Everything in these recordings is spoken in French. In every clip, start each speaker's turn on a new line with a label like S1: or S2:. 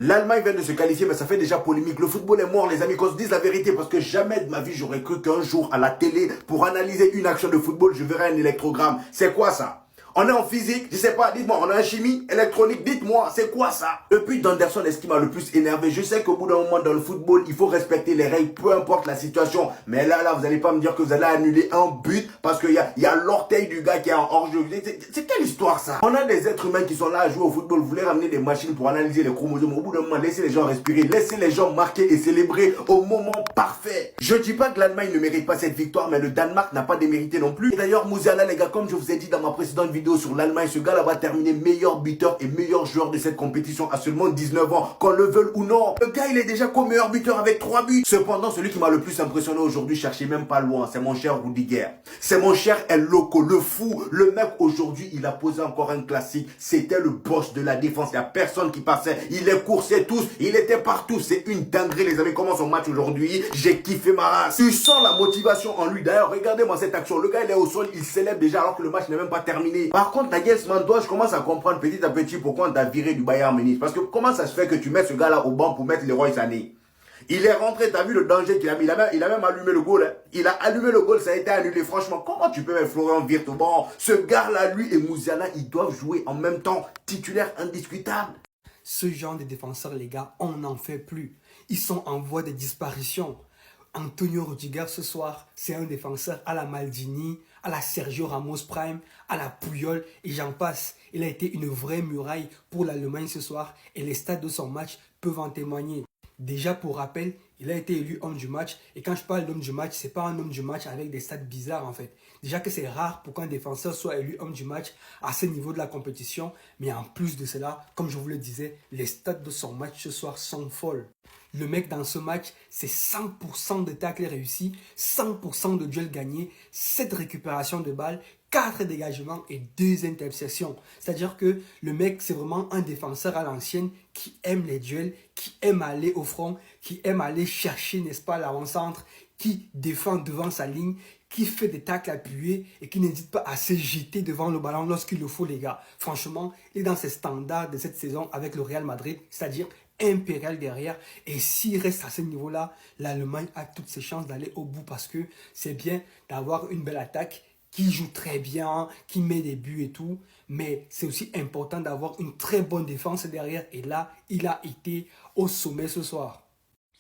S1: L'Allemagne vient de se qualifier, mais ça fait déjà polémique. Le football est mort, les amis, qu'on se dise la vérité, parce que jamais de ma vie, j'aurais cru qu'un jour, à la télé, pour analyser une action de football, je verrais un électrogramme. C'est quoi ça? On est en physique, je sais pas, dites-moi, on est en chimie, électronique, dites-moi, c'est quoi ça? Le but d'Anderson est ce qui m'a le plus énervé. Je sais qu'au bout d'un moment dans le football, il faut respecter les règles, peu importe la situation. Mais là, vous allez pas me dire que vous allez annuler un but parce qu'il y a l'orteil du gars qui est en hors-jeu. C'est quelle histoire ça? On a des êtres humains qui sont là à jouer au football. Vous voulez ramener des machines pour analyser les chromosomes. Au bout d'un moment, laissez les gens respirer, laissez les gens marquer et célébrer au moment parfait. Je dis pas que l'Allemagne ne mérite pas cette victoire, mais le Danemark n'a pas démérité non plus. Et d'ailleurs, Musiala, les gars, comme je vous ai dit dans ma précédente vidéo sur l'Allemagne, ce gars-là va terminer meilleur buteur et meilleur joueur de cette compétition à seulement 19 ans, qu'on le veuille ou non. Le gars, il est déjà co-meilleur buteur avec 3 buts. Cependant, celui qui m'a le plus impressionné aujourd'hui, cherchez même pas loin, c'est mon cher Rudiger. C'est mon cher El Loco, le fou. Le mec, aujourd'hui, il a posé encore un classique. C'était le boss de la défense. Il n'y a personne qui passait. Il les coursait tous. Il était partout. C'est une dinguerie, les amis. Comment son match aujourd'hui? J'ai kiffé ma race. Tu sens la motivation en lui. D'ailleurs, regardez-moi cette action. Le gars, il est au sol. Il célèbre déjà alors que le match n'est même pas terminé. Par contre, Nagelsmann, toi, je commence à comprendre petit à petit pourquoi on t'a viré du Bayern Munich. Parce que comment ça se fait que tu mets ce gars-là au banc pour mettre Leroy Sané? Il est rentré, t'as vu le danger qu'il a mis. Il a même allumé le goal. Hein. Il a allumé le goal, ça a été annulé. Franchement, comment tu peux mettre Florian Wirtz au banc? Ce gars-là, lui et Musiala, ils doivent jouer en même temps. Titulaire indiscutable.
S2: Ce genre de défenseurs, les gars, on n'en fait plus. Ils sont en voie de disparition. Antonio Rudiger ce soir, c'est un défenseur à la Maldini, à la Sergio Ramos Prime, à la Puyol et j'en passe. Il a été une vraie muraille pour l'Allemagne ce soir et les stats de son match peuvent en témoigner. Déjà pour rappel, il a été élu homme du match et quand je parle d'homme du match, c'est pas un homme du match avec des stats bizarres en fait. Déjà que c'est rare pour qu'un défenseur soit élu homme du match à ce niveau de la compétition, mais en plus de cela, comme je vous le disais, les stats de son match ce soir sont folles. Le mec dans ce match, c'est 100% de tacles réussis, 100% de duels gagnés, 7 récupérations de balles, 4 dégagements et 2 interceptions. C'est-à-dire que le mec, c'est vraiment un défenseur à l'ancienne qui aime les duels, qui aime aller au front, qui aime aller chercher, n'est-ce pas, l'avant-centre, qui défend devant sa ligne, qui fait des tacles appuyés et qui n'hésite pas à se jeter devant le ballon lorsqu'il le faut, les gars. Franchement, il est dans ses standards de cette saison avec le Real Madrid, c'est-à-dire impérial derrière. Et s'il reste à ce niveau-là, l'Allemagne a toutes ses chances d'aller au bout parce que c'est bien d'avoir une belle attaque qui joue très bien, qui met des buts et tout. Mais c'est aussi important d'avoir une très bonne défense derrière. Et là, il a été au sommet ce soir.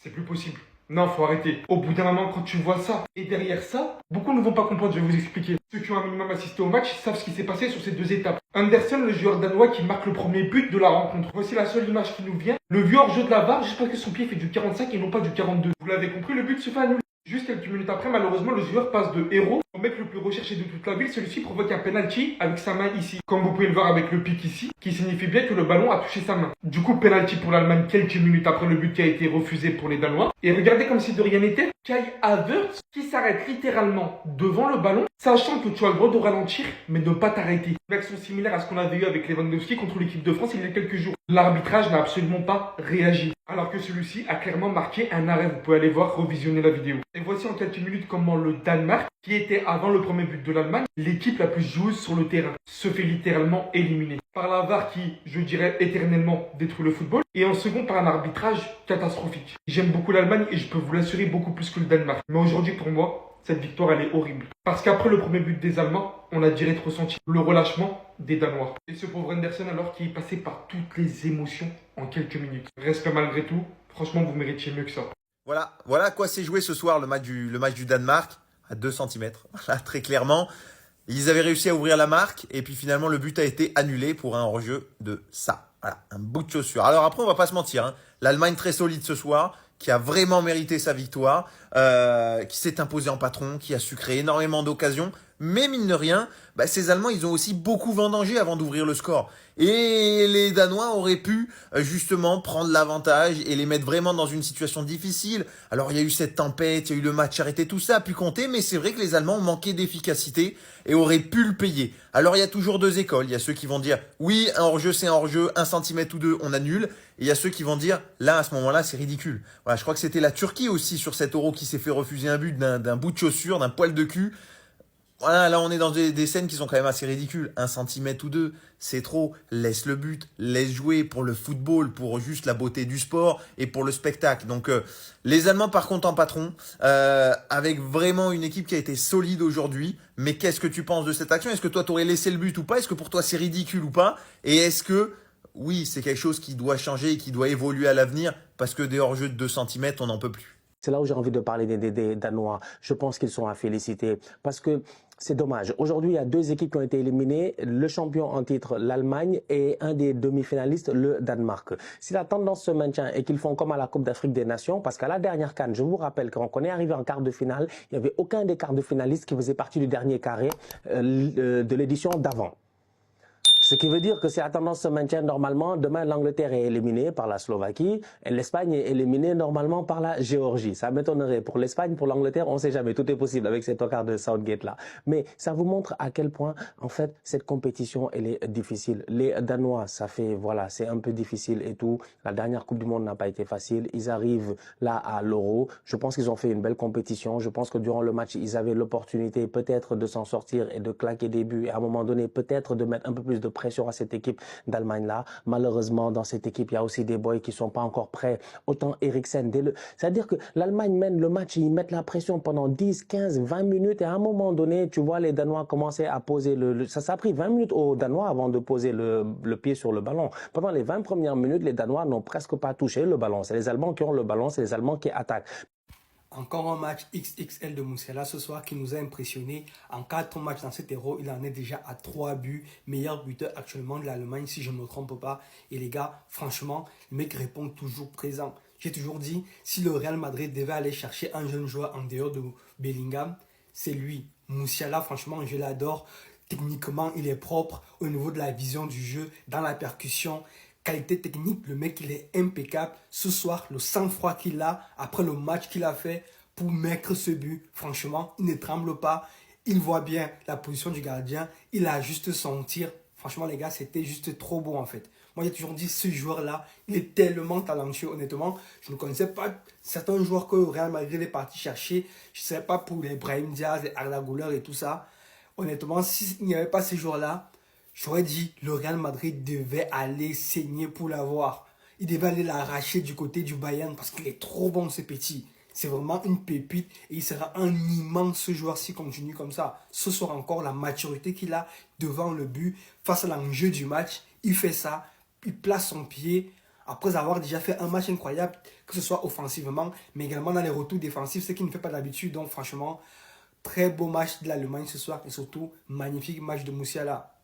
S3: C'est plus possible. Non, faut arrêter. Au bout d'un moment, quand tu vois ça, et derrière ça, beaucoup ne vont pas comprendre, je vais vous expliquer. Ceux qui ont un minimum assisté au match savent ce qui s'est passé sur ces 2 étapes. Anderson, le joueur danois qui marque le premier but de la rencontre. Voici la seule image qui nous vient. Le vieux hors-jeu de la VAR, juste parce que son pied fait du 45 et non pas du 42. Vous l'avez compris, le but se fait annuler. Juste quelques minutes après, malheureusement, le joueur passe de héros au mec le plus recherché de toute la ville. Celui-ci provoque un penalty avec sa main ici. Comme vous pouvez le voir avec le pic ici, qui signifie bien que le ballon a touché sa main. Du coup, penalty pour l'Allemagne quelques minutes après le but qui a été refusé pour les Danois. Et regardez comme si de rien n'était, Kai Havertz qui s'arrête littéralement devant le ballon, sachant que tu as le droit de ralentir, mais de ne pas t'arrêter. Une action similaire à ce qu'on avait eu avec Lewandowski contre l'équipe de France il y a quelques jours. L'arbitrage n'a absolument pas réagi. Alors que celui-ci a clairement marqué un arrêt. Vous pouvez aller voir, revisionner la vidéo. Et voici en quelques minutes comment le Danemark, qui était avant le premier but de l'Allemagne, l'équipe la plus joueuse sur le terrain, se fait littéralement éliminer. Par la VAR qui, je dirais, éternellement détruit le football. Et en second, par un arbitrage catastrophique. J'aime beaucoup l'Allemagne et je peux vous l'assurer beaucoup plus que le Danemark. Mais aujourd'hui, pour moi, cette victoire, elle est horrible. Parce qu'après le premier but des Allemands, on a direct ressenti le relâchement des Danois. Et ce pauvre Anderson, alors qui est passé par toutes les émotions en quelques minutes. Respect malgré tout, franchement, vous méritiez mieux que ça.
S4: Voilà à quoi s'est joué ce soir le match du Danemark, à 2 cm, voilà, très clairement. Ils avaient réussi à ouvrir la marque et puis finalement le but a été annulé pour un hors-jeu de ça. Voilà, un bout de chaussure. Alors après, on va pas se mentir, hein. L'Allemagne très solide ce soir, qui a vraiment mérité sa victoire, qui s'est imposé en patron, qui a su créer énormément d'occasions. Mais mine de rien, ces Allemands, ils ont aussi beaucoup vendangé avant d'ouvrir le score. Et les Danois auraient pu justement prendre l'avantage et les mettre vraiment dans une situation difficile. Alors il y a eu cette tempête, il y a eu le match arrêté, tout ça a pu compter, mais c'est vrai que les Allemands ont manqué d'efficacité et auraient pu le payer. Alors il y a toujours 2 écoles. Il y a ceux qui vont dire oui, un hors-jeu c'est un hors-jeu, 1 centimètre ou 2 on annule. Et il y a ceux qui vont dire là à ce moment-là c'est ridicule. Voilà, je crois que c'était la Turquie aussi sur cet Euro qui s'est fait refuser un but d'un bout de chaussure, d'un poil de cul. Voilà, là on est dans des scènes qui sont quand même assez ridicules. 1 centimètre ou deux, c'est trop. Laisse le but, laisse jouer pour le football, pour juste la beauté du sport et pour le spectacle. Donc les Allemands par contre en patron, avec vraiment une équipe qui a été solide aujourd'hui. Mais qu'est-ce que tu penses de cette action? Est-ce que toi t'aurais laissé le but ou pas? Est-ce que pour toi c'est ridicule ou pas? Et est-ce que oui, c'est quelque chose qui doit changer et qui doit évoluer à l'avenir parce que des hors-jeux de 2 centimètres, on n'en peut plus.
S5: C'est là où j'ai envie de parler des Danois. Je pense qu'ils sont à féliciter parce que c'est dommage. Aujourd'hui, il y a 2 équipes qui ont été éliminées. Le champion en titre, l'Allemagne, et un des demi-finalistes, le Danemark. Si la tendance se maintient et qu'ils font comme à la Coupe d'Afrique des Nations, parce qu'à la dernière CAN, je vous rappelle, quand on est arrivé en quart de finale, il n'y avait aucun des quarts de finalistes qui faisait partie du dernier carré de l'édition d'avant. Ce qui veut dire que si la tendance se maintient normalement, demain l'Angleterre est éliminée par la Slovaquie et l'Espagne est éliminée normalement par la Géorgie. Ça m'étonnerait. Pour l'Espagne, pour l'Angleterre, on ne sait jamais. Tout est possible avec cette quart de Southgate là. Mais ça vous montre à quel point, en fait, cette compétition, elle est difficile. Les Danois, ça fait, voilà, c'est un peu difficile et tout. La dernière Coupe du Monde n'a pas été facile. Ils arrivent là à l'Euro. Je pense qu'ils ont fait une belle compétition. Je pense que durant le match, ils avaient l'opportunité peut-être de s'en sortir et de claquer des buts. Et à un moment donné, peut-être de mettre un peu plus de pression à cette équipe d'Allemagne-là. Malheureusement, dans cette équipe, il y a aussi des boys qui ne sont pas encore prêts. Autant Eriksen, c'est-à-dire que l'Allemagne mène le match, ils mettent la pression pendant 10, 15, 20 minutes et à un moment donné, tu vois les Danois commencer à poser ça a pris 20 minutes aux Danois avant de poser le pied sur le ballon. Pendant les 20 premières minutes, les Danois n'ont presque pas touché le ballon. C'est les Allemands qui ont le ballon, c'est les Allemands qui attaquent.
S2: Encore un match XXL de Musiala ce soir qui nous a impressionné. En 4 matchs dans cet Euro, il en est déjà à 3 buts. Meilleur buteur actuellement de l'Allemagne, si je ne me trompe pas. Et les gars, franchement, le mec répond toujours présent. J'ai toujours dit, si le Real Madrid devait aller chercher un jeune joueur en dehors de Bellingham, c'est lui. Musiala, franchement, je l'adore. Techniquement, il est propre au niveau de la vision du jeu, dans la percussion. Qualité technique, le mec il est impeccable. Ce soir, le sang-froid qu'il a après le match qu'il a fait pour mettre ce but, franchement, il ne tremble pas. Il voit bien la position du gardien. Il a juste son tir. Franchement, les gars, c'était juste trop beau en fait. Moi, j'ai toujours dit, ce joueur-là, il est tellement talentueux. Honnêtement, je ne connaissais pas certains joueurs que Real Madrid est parti chercher. Je ne sais pas pour les Brahim Diaz, les Arda Güler et tout ça. Honnêtement, s'il n'y avait pas ces joueurs-là, j'aurais dit, le Real Madrid devait aller saigner pour l'avoir. Il devait aller l'arracher du côté du Bayern parce qu'il est trop bon ce petit. C'est vraiment une pépite et il sera un immense joueur s'il continue comme ça. Ce soir encore, la maturité qu'il a devant le but, face à l'enjeu du match, il fait ça, il place son pied. Après avoir déjà fait un match incroyable, que ce soit offensivement, mais également dans les retours défensifs, ce qu'il ne fait pas d'habitude. Donc franchement, très beau match de l'Allemagne ce soir et surtout, magnifique match de Musiala.